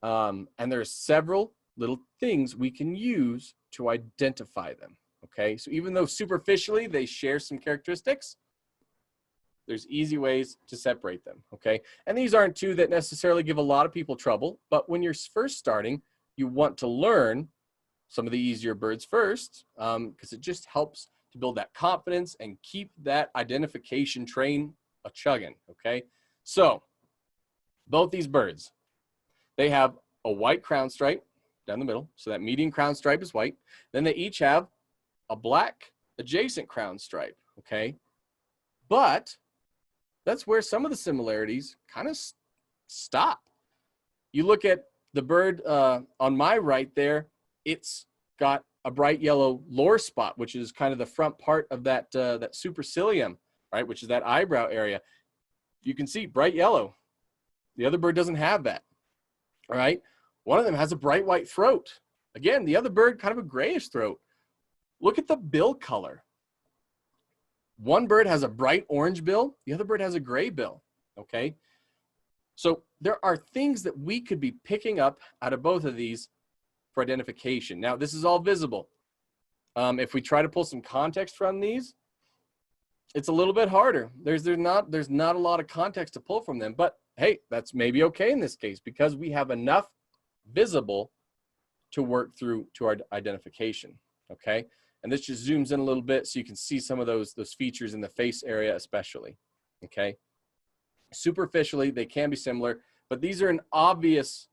And there are several little things we can use to identify them, okay? So even though superficially they share some characteristics, there's easy ways to separate them, okay? And these aren't 2 that necessarily give a lot of people trouble, but when you're first starting, you want to learn some of the easier birds first, because it just helps to build that confidence and keep that identification train a chugging, okay? So both these birds, they have a white crown stripe down the middle. So that median crown stripe is white. Then they each have a black adjacent crown stripe, okay? But that's where some of the similarities kind of stop. You look at the bird on my right there, it's got a bright yellow lore spot, which is kind of the front part of that, that supercilium, right? Which is that eyebrow area. You can see bright yellow. The other bird doesn't have that, all right? One of them has a bright white throat. Again, the other bird kind of a grayish throat. Look at the bill color. One bird has a bright orange bill. The other bird has a gray bill, okay? So there are things that we could be picking up out of both of these for identification. Now, this is all visible. If we try to pull some context from these, it's a little bit harder. There's not a lot of context to pull from them, but hey, that's maybe okay in this case because we have enough visible to work through to our identification, okay? And this just zooms in a little bit so you can see some of those features in the face area especially, okay? Superficially, they can be similar, but these are an obvious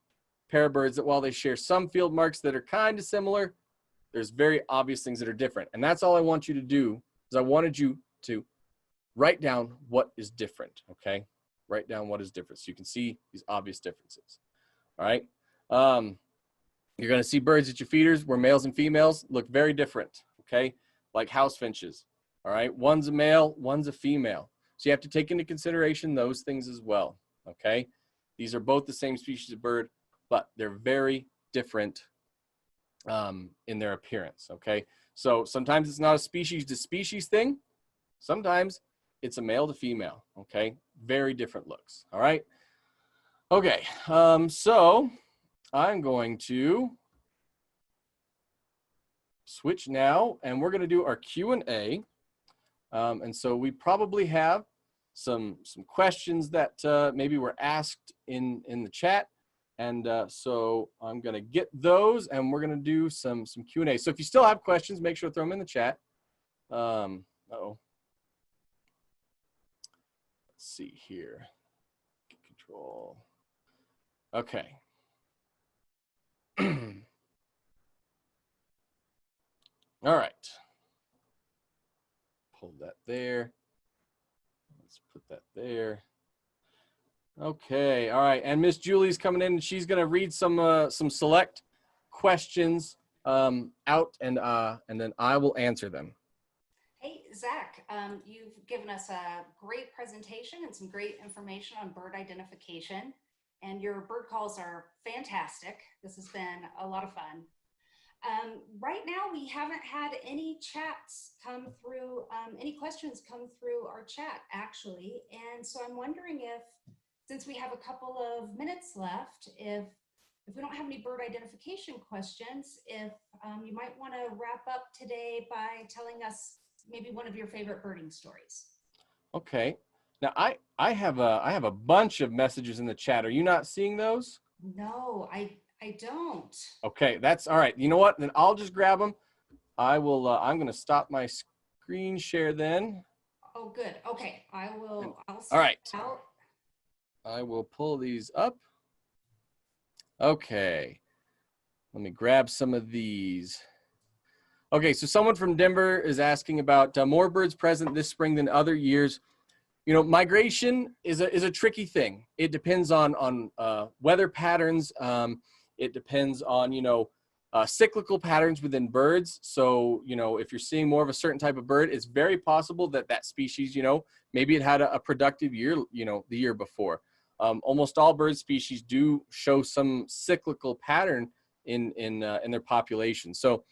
pair of birds that while they share some field marks that are kind of similar, there's very obvious things that are different. And that's all I want you to do is I wanted you to write down what is different, okay? Write down what is different so you can see these obvious differences, all right? You're gonna see birds at your feeders where males and females look very different, okay? Like house finches, all right? One's a male, one's a female. So you have to take into consideration those things as well, okay? These are both the same species of bird, but they're very different in their appearance, okay? So sometimes it's not a species to species thing. Sometimes it's a male to female, okay? Very different looks, all right? Okay, so I'm going to switch now, and we're gonna do our Q&A. And so we probably have some questions that maybe were asked in the chat. And so I'm gonna get those and we're gonna do some Q&A. So if you still have questions, make sure to throw them in the chat. Uh-oh. Let's see here. Control. Okay. All right. Hold that there. Let's put that there. Okay, all right. And Miss Julie's coming in and she's gonna read some select questions out and then I will answer them. Hey, Zach, you've given us a great presentation and some great information on bird identification, and your bird calls are fantastic. This has been a lot of fun. Right now, we haven't had any chats come through, any questions come through our chat, actually. And so I'm wondering if, since we have a couple of minutes left, if we don't have any bird identification questions, if you might want to wrap up today by telling us maybe one of your favorite birding stories. Okay. Now, I have a bunch of messages in the chat. Are you not seeing those? No, I don't. Okay, that's all right. You know what? Then I'll just grab them. I will. I'm going to stop my screen share then. Oh, good. Okay, I'll all right. Out. I will pull these up. Okay. Let me grab some of these. Okay, so someone from Denver is asking about more birds present this spring than other years. You know, migration is a tricky thing. It depends on weather patterns. It depends on, you know, cyclical patterns within birds. So, you know, if you're seeing more of a certain type of bird, it's very possible that that species, you know, maybe it had a productive year, you know, the year before. Almost all bird species do show some cyclical pattern in their population. So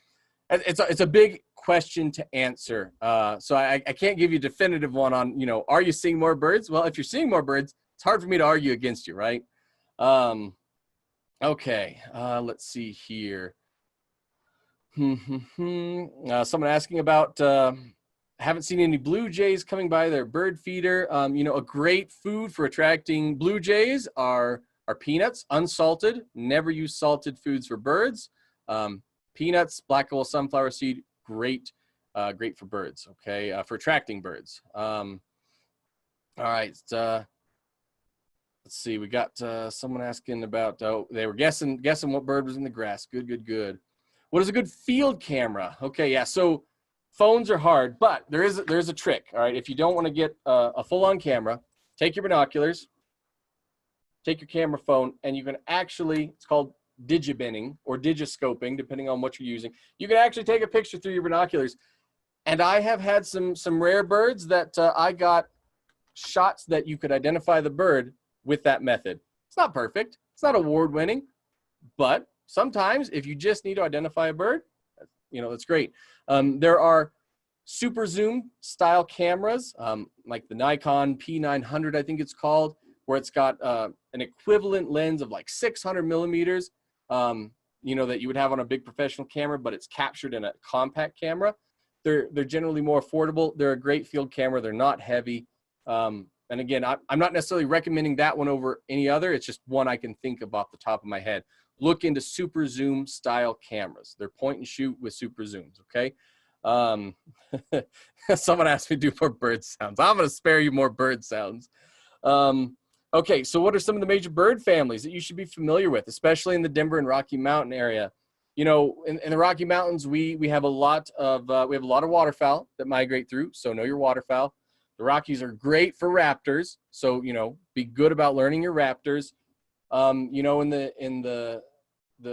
it's a big question to answer. So I can't give you a definitive one on, you know, are you seeing more birds? Well, if you're seeing more birds, it's hard for me to argue against you, right? Okay, let's see here. Someone asking about, haven't seen any blue jays coming by their bird feeder. You know, a great food for attracting blue jays are peanuts, unsalted. Never use salted foods for birds. peanuts, black gold sunflower seed, great, great for birds, okay, for attracting birds. All right, let's see, we got someone asking about, oh, they were guessing what bird was in the grass. Good, good, good. What is a good field camera? Okay, yeah, so phones are hard, but there's a trick, all right? If you don't want to get a full-on camera, take your binoculars, take your camera phone, and you can actually, it's called digibinning or digiscoping, depending on what you're using. You can actually take a picture through your binoculars. And I have had some rare birds that I got shots that you could identify the bird with that method. It's not perfect. It's not award-winning, but sometimes if you just need to identify a bird, you know, that's great. There are super zoom style cameras, like the Nikon P900, I think it's called, where it's got an equivalent lens of like 600 millimeters, you know, that you would have on a big professional camera, but it's captured in a compact camera. They're generally more affordable. They're a great field camera. They're not heavy. And again, I'm not necessarily recommending that one over any other. It's just one I can think of off the top of my head. Look into super zoom style cameras. They're point and shoot with super zooms, okay? Someone asked me to do more bird sounds. I'm going to spare you more bird sounds. Okay, so what are some of the major bird families that you should be familiar with, especially in the Denver and Rocky Mountain area? You know, in the Rocky Mountains, we have a lot of waterfowl that migrate through, so know your waterfowl. The Rockies are great for raptors, so you know, be good about learning your raptors. You know, in the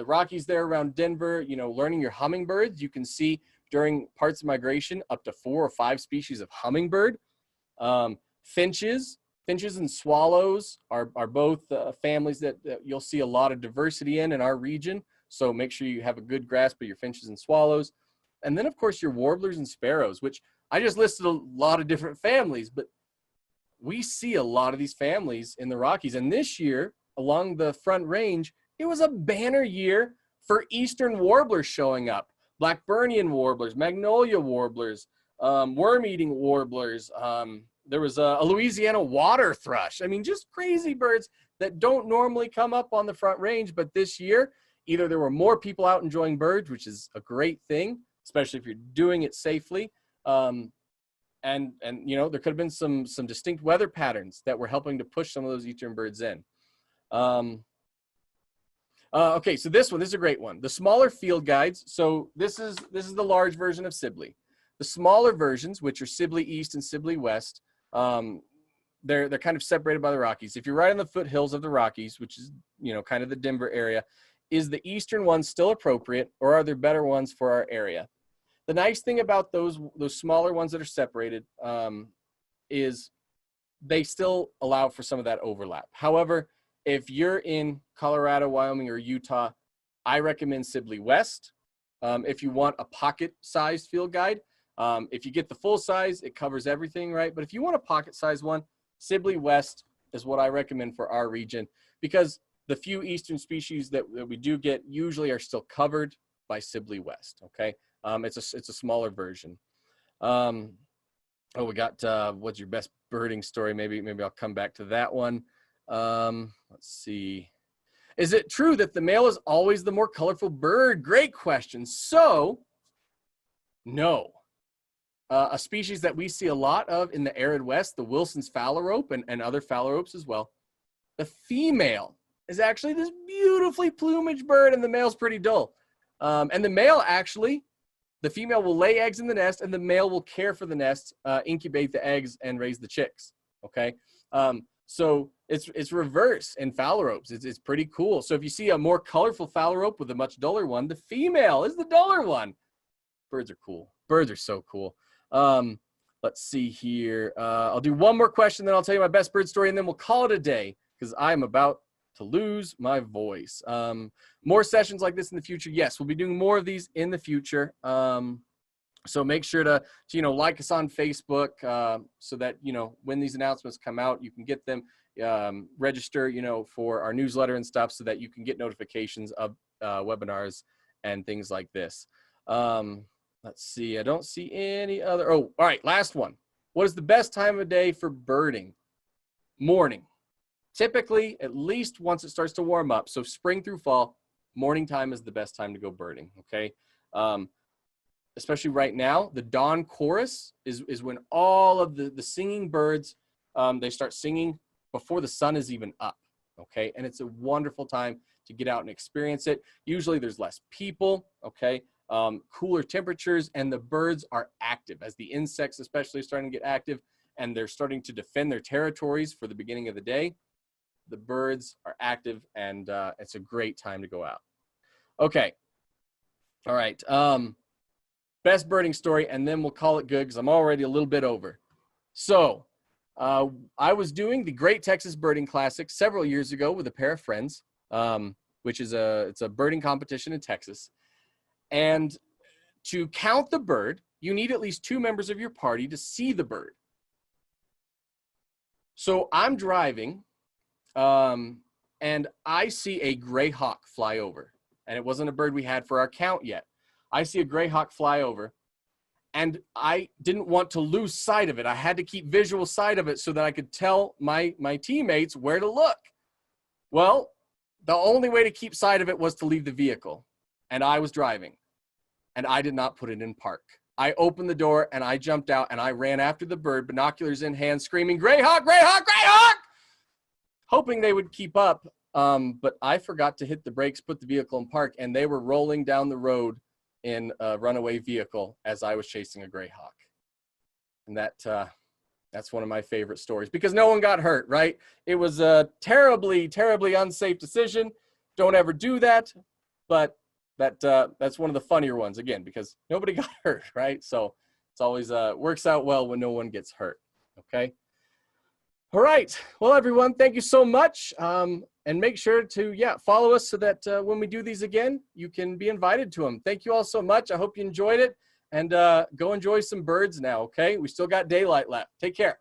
Rockies there around Denver, you know, learning your hummingbirds. You can see during parts of migration up to 4 or 5 species of hummingbird. Finches and swallows are both families that you'll see a lot of diversity in our region. So make sure you have a good grasp of your finches and swallows. And then, of course, your warblers and sparrows, which I just listed a lot of different families, but we see a lot of these families in the Rockies. And this year, along the Front Range, it was a banner year for eastern warblers showing up. Blackburnian warblers, magnolia warblers, worm-eating warblers. There was a Louisiana water thrush. I mean, just crazy birds that don't normally come up on the Front Range. But this year, either there were more people out enjoying birds, which is a great thing, especially if you're doing it safely. And you know, there could have been some distinct weather patterns that were helping to push some of those eastern birds in. Okay, so this is a great one. The smaller field guides. So this is the large version of Sibley. The smaller versions, which are Sibley East and Sibley West, they're kind of separated by the Rockies. If you're right on the foothills of the Rockies, which is, you know, kind of the Denver area, is the eastern one still appropriate, or are there better ones for our area? The nice thing about those smaller ones that are separated is they still allow for some of that overlap. However, if you're in Colorado, Wyoming, or Utah, I recommend Sibley West. If you want a pocket-sized field guide, if you get the full size, it covers everything, right? But if you want a pocket-sized one, Sibley West is what I recommend for our region, because the few eastern species that we do get usually are still covered by Sibley West, okay? It's a smaller version. Oh, we got, what's your best birding story? Maybe I'll come back to that one. Let's see. Is it true that the male is always the more colorful bird? Great question. So, no. A species that we see a lot of in the arid West, the Wilson's phalarope and other phalaropes as well. The female is actually this beautifully plumaged bird, and the male's pretty dull. And the male actually, the female will lay eggs in the nest, and the male will care for the nest, incubate the eggs, and raise the chicks, okay? So it's reverse in phalaropes. It's pretty cool. So if you see a more colorful phalarope with a much duller one, the female is the duller one. Birds are cool. Birds are so cool. Let's see here. I'll do one more question, then I'll tell you my best bird story, and then we'll call it a day, because I'm about to lose my voice. More sessions like this in the future. Yes, we'll be doing more of these in the future. So make sure to you know, like us on Facebook, so that, you know, when these announcements come out, you can get them, register, you know, for our newsletter and stuff, so that you can get notifications of webinars and things like this. Let's see. I don't see any other. Oh, all right. Last one. What is the best time of day for birding? Morning. Typically, at least once it starts to warm up. So spring through fall, morning time is the best time to go birding. Okay. Especially right now, the dawn chorus is when all of the singing birds, they start singing before the sun is even up, okay? And it's a wonderful time to get out and experience it. Usually there's less people, okay? Cooler temperatures, and the birds are active, as the insects especially are starting to get active, and they're starting to defend their territories for the beginning of the day. The birds are active, and it's a great time to go out. Okay. All right. Best birding story, and then we'll call it good because I'm already a little bit over. So I was doing the Great Texas Birding Classic several years ago with a pair of friends, which is it's a birding competition in Texas. And to count the bird, you need at least 2 members of your party to see the bird. So I'm driving, and I see a gray hawk fly over. And it wasn't a bird we had for our count yet. I see a gray hawk fly over, and I didn't want to lose sight of it. I had to keep visual sight of it so that I could tell my teammates where to look. Well, the only way to keep sight of it was to leave the vehicle, and I was driving, and I did not put it in park. I opened the door, and I jumped out, and I ran after the bird, binoculars in hand, screaming, "Gray hawk, gray hawk, gray hawk!" hoping they would keep up, but I forgot to hit the brakes, put the vehicle in park, and they were rolling down the road in a runaway vehicle as I was chasing a gray hawk. And that's one of my favorite stories because no one got hurt, right? It was a terribly, terribly unsafe decision. Don't ever do that. But that's one of the funnier ones, again, because nobody got hurt, right? So it's always works out well when no one gets hurt, okay? All right. Well, everyone, thank you so much. And make sure to, follow us so that when we do these again, you can be invited to them. Thank you all so much. I hope you enjoyed it. And go enjoy some birds now, okay? We still got daylight left. Take care.